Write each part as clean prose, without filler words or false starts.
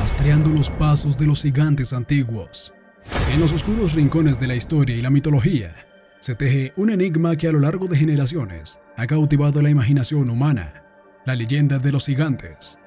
rastreando los pasos de los gigantes antiguos. En los oscuros rincones de la historia y la mitología, se teje un enigma que a lo largo de generaciones ha cautivado la imaginación humana, la leyenda de los gigantes.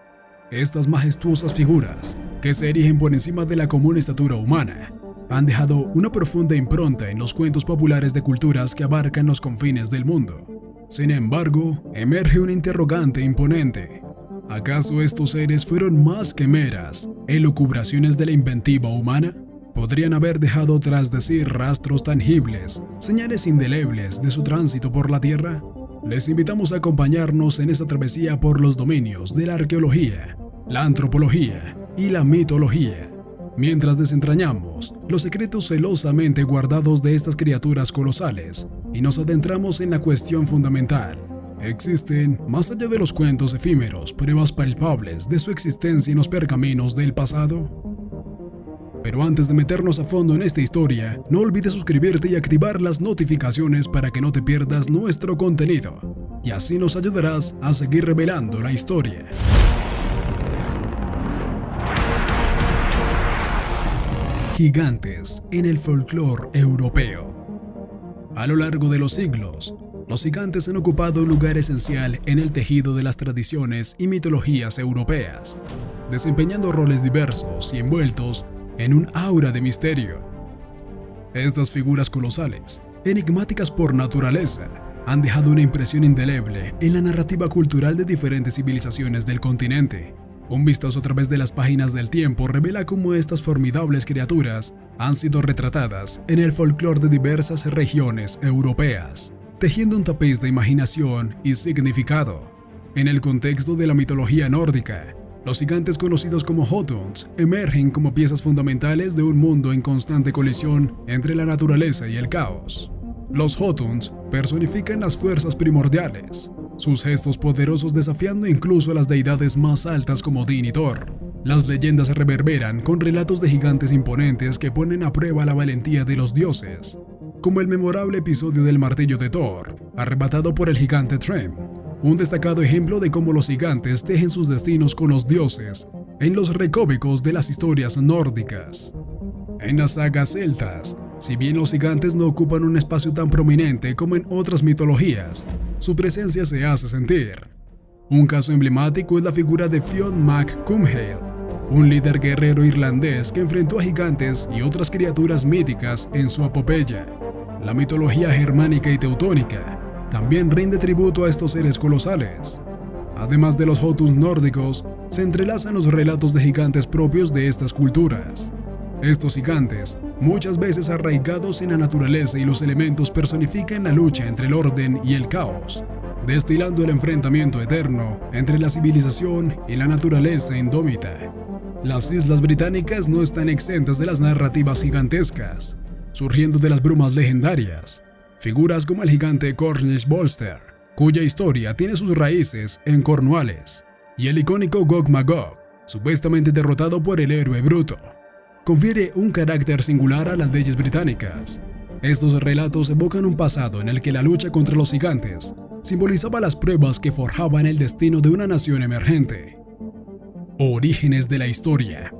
Estas majestuosas figuras, que se erigen por encima de la común estatura humana, han dejado una profunda impronta en los cuentos populares de culturas que abarcan los confines del mundo. Sin embargo, emerge un interrogante imponente. ¿Acaso estos seres fueron más que meras elucubraciones de la inventiva humana? ¿Podrían haber dejado tras de sí rastros tangibles, señales indelebles de su tránsito por la Tierra? Les invitamos a acompañarnos en esta travesía por los dominios de la arqueología, la antropología y la mitología, mientras desentrañamos los secretos celosamente guardados de estas criaturas colosales y nos adentramos en la cuestión fundamental. ¿Existen, más allá de los cuentos efímeros, pruebas palpables de su existencia en los pergaminos del pasado? Pero antes de meternos a fondo en esta historia, no olvides suscribirte y activar las notificaciones para que no te pierdas nuestro contenido, y así nos ayudarás a seguir revelando la historia. Gigantes en el folclore europeo. A lo largo de los siglos, los gigantes han ocupado un lugar esencial en el tejido de las tradiciones y mitologías europeas, desempeñando roles diversos y envueltos en un aura de misterio. Estas figuras colosales, enigmáticas por naturaleza, han dejado una impresión indeleble en la narrativa cultural de diferentes civilizaciones del continente. Un vistazo a través de las páginas del tiempo revela cómo estas formidables criaturas han sido retratadas en el folclore de diversas regiones europeas, tejiendo un tapiz de imaginación y significado. En el contexto de la mitología nórdica, los gigantes conocidos como Jotuns emergen como piezas fundamentales de un mundo en constante colisión entre la naturaleza y el caos. Los Jotuns personifican las fuerzas primordiales, sus gestos poderosos desafiando incluso a las deidades más altas como Odín y Thor. Las leyendas se reverberan con relatos de gigantes imponentes que ponen a prueba la valentía de los dioses, como el memorable episodio del martillo de Thor, arrebatado por el gigante Thrym, un destacado ejemplo de cómo los gigantes tejen sus destinos con los dioses en los recovecos de las historias nórdicas. En las sagas celtas, si bien los gigantes no ocupan un espacio tan prominente como en otras mitologías, su presencia se hace sentir. Un caso emblemático es la figura de Fionn mac Cumhaill, un líder guerrero irlandés que enfrentó a gigantes y otras criaturas míticas en su epopeya. La mitología germánica y teutónica también rinde tributo a estos seres colosales. Además de los Jotuns nórdicos, se entrelazan los relatos de gigantes propios de estas culturas. Estos gigantes, muchas veces arraigados en la naturaleza y los elementos, personifican la lucha entre el orden y el caos, destilando el enfrentamiento eterno entre la civilización y la naturaleza indómita. Las Islas Británicas no están exentas de las narrativas gigantescas, surgiendo de las brumas legendarias. Figuras como el gigante Cornish Bolster, cuya historia tiene sus raíces en Cornualles, y el icónico Gog Magog, supuestamente derrotado por el héroe Bruto, confiere un carácter singular a las leyes británicas. Estos relatos evocan un pasado en el que la lucha contra los gigantes simbolizaba las pruebas que forjaban el destino de una nación emergente. Orígenes de la historia.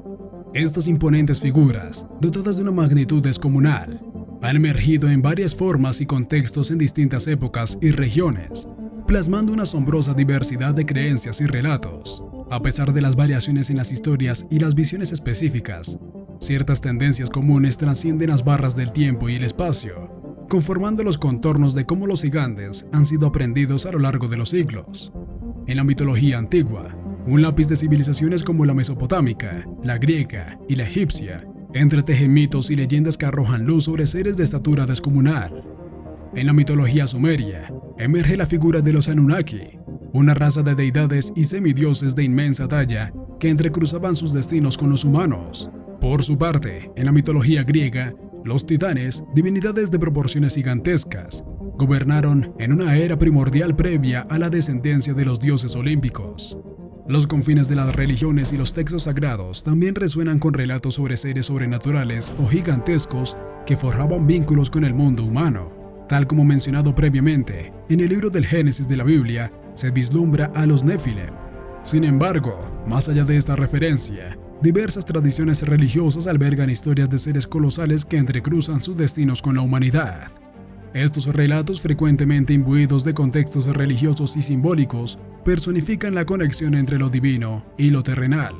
Estas imponentes figuras, dotadas de una magnitud descomunal, han emergido en varias formas y contextos en distintas épocas y regiones, plasmando una asombrosa diversidad de creencias y relatos. A pesar de las variaciones en las historias y las visiones específicas, ciertas tendencias comunes trascienden las barras del tiempo y el espacio, conformando los contornos de cómo los gigantes han sido aprendidos a lo largo de los siglos. En la mitología antigua, un lápiz de civilizaciones como la mesopotámica, la griega y la egipcia entreteje mitos y leyendas que arrojan luz sobre seres de estatura descomunal. En la mitología sumeria, emerge la figura de los Anunnaki, una raza de deidades y semidioses de inmensa talla que entrecruzaban sus destinos con los humanos. Por su parte, en la mitología griega, los titanes, divinidades de proporciones gigantescas, gobernaron en una era primordial previa a la descendencia de los dioses olímpicos. Los confines de las religiones y los textos sagrados también resuenan con relatos sobre seres sobrenaturales o gigantescos que forjaban vínculos con el mundo humano. Tal como mencionado previamente, en el libro del Génesis de la Biblia se vislumbra a los Nefilim. Sin embargo, más allá de esta referencia, diversas tradiciones religiosas albergan historias de seres colosales que entrecruzan sus destinos con la humanidad. Estos relatos, frecuentemente imbuidos de contextos religiosos y simbólicos, personifican la conexión entre lo divino y lo terrenal.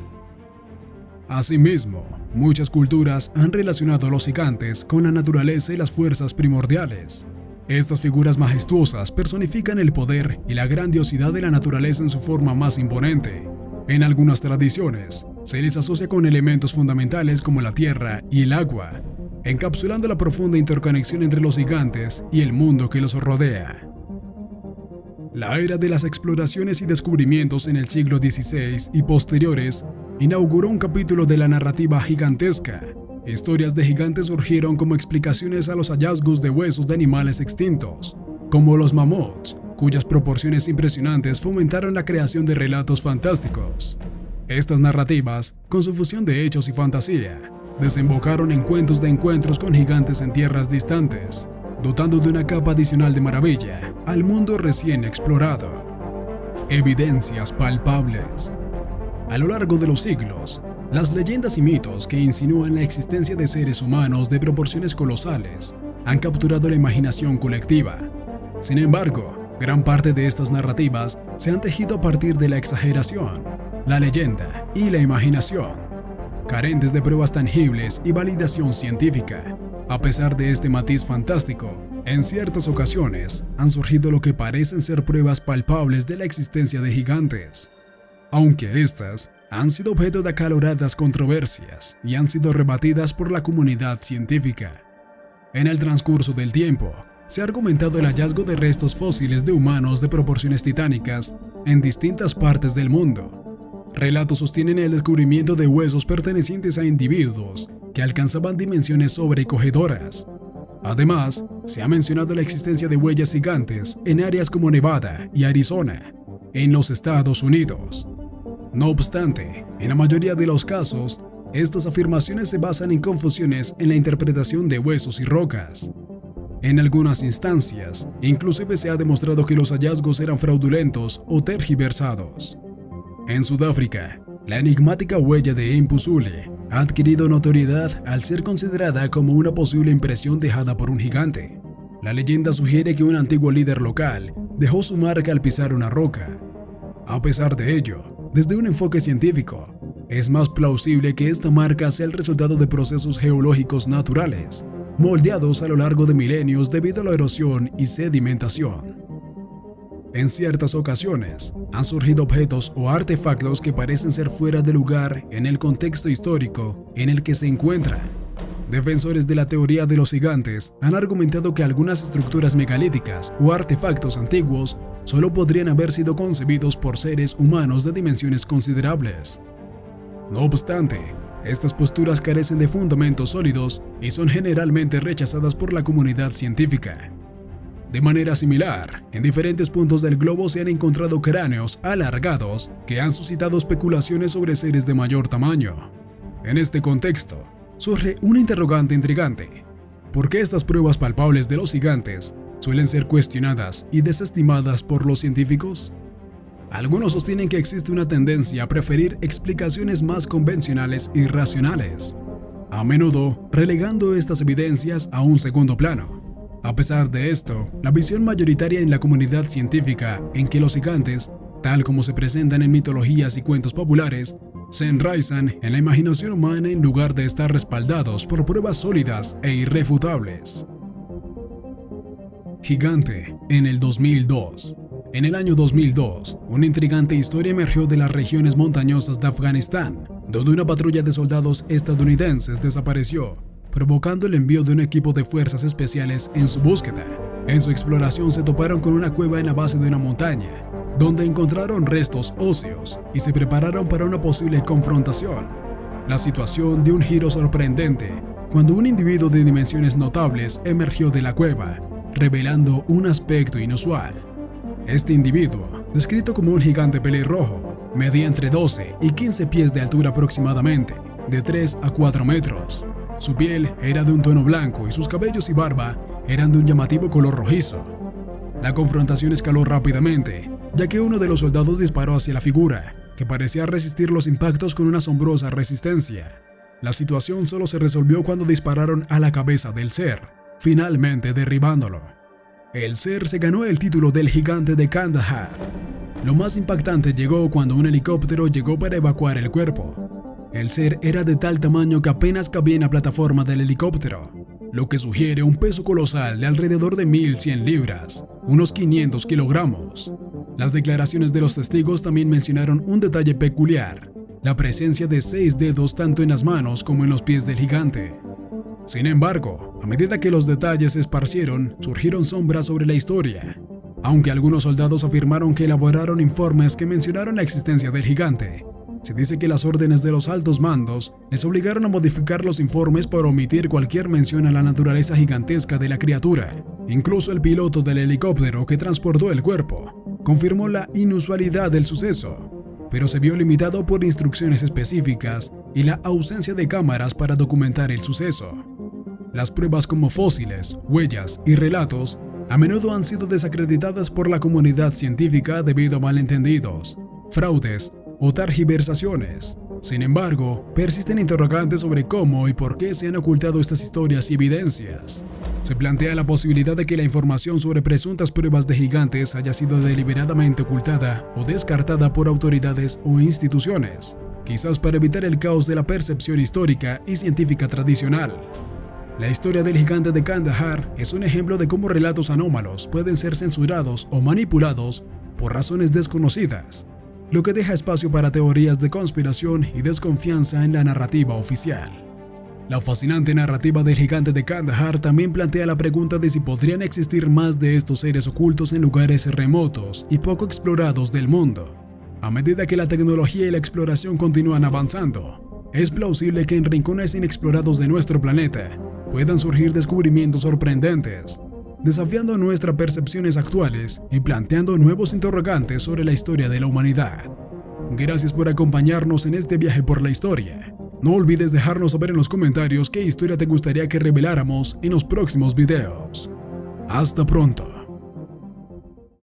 Asimismo, muchas culturas han relacionado a los gigantes con la naturaleza y las fuerzas primordiales. Estas figuras majestuosas personifican el poder y la grandiosidad de la naturaleza en su forma más imponente. En algunas tradiciones, se les asocia con elementos fundamentales como la tierra y el agua, encapsulando la profunda interconexión entre los gigantes y el mundo que los rodea. La era de las exploraciones y descubrimientos en el siglo XVI y posteriores inauguró un capítulo de la narrativa gigantesca. Historias de gigantes surgieron como explicaciones a los hallazgos de huesos de animales extintos, como los mamuts, cuyas proporciones impresionantes fomentaron la creación de relatos fantásticos. Estas narrativas, con su fusión de hechos y fantasía, desembocaron en cuentos de encuentros con gigantes en tierras distantes, dotando de una capa adicional de maravilla al mundo recién explorado. Evidencias palpables. A lo largo de los siglos, las leyendas y mitos que insinúan la existencia de seres humanos de proporciones colosales han capturado la imaginación colectiva. Sin embargo, gran parte de estas narrativas se han tejido a partir de la exageración, la leyenda y la imaginación, carentes de pruebas tangibles y validación científica. A pesar de este matiz fantástico, en ciertas ocasiones han surgido lo que parecen ser pruebas palpables de la existencia de gigantes, aunque estas han sido objeto de acaloradas controversias y han sido rebatidas por la comunidad científica. En el transcurso del tiempo, se ha argumentado el hallazgo de restos fósiles de humanos de proporciones titánicas en distintas partes del mundo. Relatos sostienen el descubrimiento de huesos pertenecientes a individuos que alcanzaban dimensiones sobrecogedoras. Además, se ha mencionado la existencia de huellas gigantes en áreas como Nevada y Arizona, en los Estados Unidos. No obstante, en la mayoría de los casos, estas afirmaciones se basan en confusiones en la interpretación de huesos y rocas. En algunas instancias, inclusive se ha demostrado que los hallazgos eran fraudulentos o tergiversados. En Sudáfrica, la enigmática huella de Impusule ha adquirido notoriedad al ser considerada como una posible impresión dejada por un gigante. La leyenda sugiere que un antiguo líder local dejó su marca al pisar una roca. A pesar de ello, desde un enfoque científico, es más plausible que esta marca sea el resultado de procesos geológicos naturales, moldeados a lo largo de milenios debido a la erosión y sedimentación. En ciertas ocasiones, han surgido objetos o artefactos que parecen ser fuera de lugar en el contexto histórico en el que se encuentran. Defensores de la teoría de los gigantes han argumentado que algunas estructuras megalíticas o artefactos antiguos solo podrían haber sido concebidos por seres humanos de dimensiones considerables. No obstante, estas posturas carecen de fundamentos sólidos y son generalmente rechazadas por la comunidad científica. De manera similar, en diferentes puntos del globo se han encontrado cráneos alargados que han suscitado especulaciones sobre seres de mayor tamaño. En este contexto, surge una interrogante intrigante. ¿Por qué estas pruebas palpables de los gigantes suelen ser cuestionadas y desestimadas por los científicos? Algunos sostienen que existe una tendencia a preferir explicaciones más convencionales y racionales, a menudo relegando estas evidencias a un segundo plano. A pesar de esto, la visión mayoritaria en la comunidad científica en que los gigantes, tal como se presentan en mitologías y cuentos populares, se enraizan en la imaginación humana en lugar de estar respaldados por pruebas sólidas e irrefutables. Gigante en el 2002. En el año 2002, una intrigante historia emergió de las regiones montañosas de Afganistán, donde una patrulla de soldados estadounidenses desapareció, provocando el envío de un equipo de fuerzas especiales en su búsqueda. En su exploración se toparon con una cueva en la base de una montaña, donde encontraron restos óseos y se prepararon para una posible confrontación. La situación dio un giro sorprendente cuando un individuo de dimensiones notables emergió de la cueva, revelando un aspecto inusual. Este individuo, descrito como un gigante pelirrojo, medía entre 12 y 15 pies de altura aproximadamente, de 3 a 4 metros. Su piel era de un tono blanco y sus cabellos y barba eran de un llamativo color rojizo. La confrontación escaló rápidamente, ya que uno de los soldados disparó hacia la figura, que parecía resistir los impactos con una asombrosa resistencia. La situación solo se resolvió cuando dispararon a la cabeza del ser, finalmente derribándolo. El ser se ganó el título del gigante de Kandahar. Lo más impactante llegó cuando un helicóptero llegó para evacuar el cuerpo. El ser era de tal tamaño que apenas cabía en la plataforma del helicóptero, lo que sugiere un peso colosal de alrededor de 1.100 libras, unos 500 kilogramos. Las declaraciones de los testigos también mencionaron un detalle peculiar: la presencia de 6 dedos tanto en las manos como en los pies del gigante. Sin embargo, a medida que los detalles se esparcieron, surgieron sombras sobre la historia. Aunque algunos soldados afirmaron que elaboraron informes que mencionaron la existencia del gigante, se dice que las órdenes de los altos mandos les obligaron a modificar los informes para omitir cualquier mención a la naturaleza gigantesca de la criatura. Incluso el piloto del helicóptero que transportó el cuerpo confirmó la inusualidad del suceso, pero se vio limitado por instrucciones específicas y la ausencia de cámaras para documentar el suceso. Las pruebas como fósiles, huellas y relatos a menudo han sido desacreditadas por la comunidad científica debido a malentendidos, fraudes o tergiversaciones. Sin embargo, persisten interrogantes sobre cómo y por qué se han ocultado estas historias y evidencias. Se plantea la posibilidad de que la información sobre presuntas pruebas de gigantes haya sido deliberadamente ocultada o descartada por autoridades o instituciones, quizás para evitar el caos de la percepción histórica y científica tradicional. La historia del gigante de Kandahar es un ejemplo de cómo relatos anómalos pueden ser censurados o manipulados por razones desconocidas, lo que deja espacio para teorías de conspiración y desconfianza en la narrativa oficial. La fascinante narrativa del gigante de Kandahar también plantea la pregunta de si podrían existir más de estos seres ocultos en lugares remotos y poco explorados del mundo. A medida que la tecnología y la exploración continúan avanzando, es plausible que en rincones inexplorados de nuestro planeta puedan surgir descubrimientos sorprendentes, desafiando nuestras percepciones actuales y planteando nuevos interrogantes sobre la historia de la humanidad. Gracias por acompañarnos en este viaje por la historia. No olvides dejarnos saber en los comentarios qué historia te gustaría que reveláramos en los próximos videos. Hasta pronto.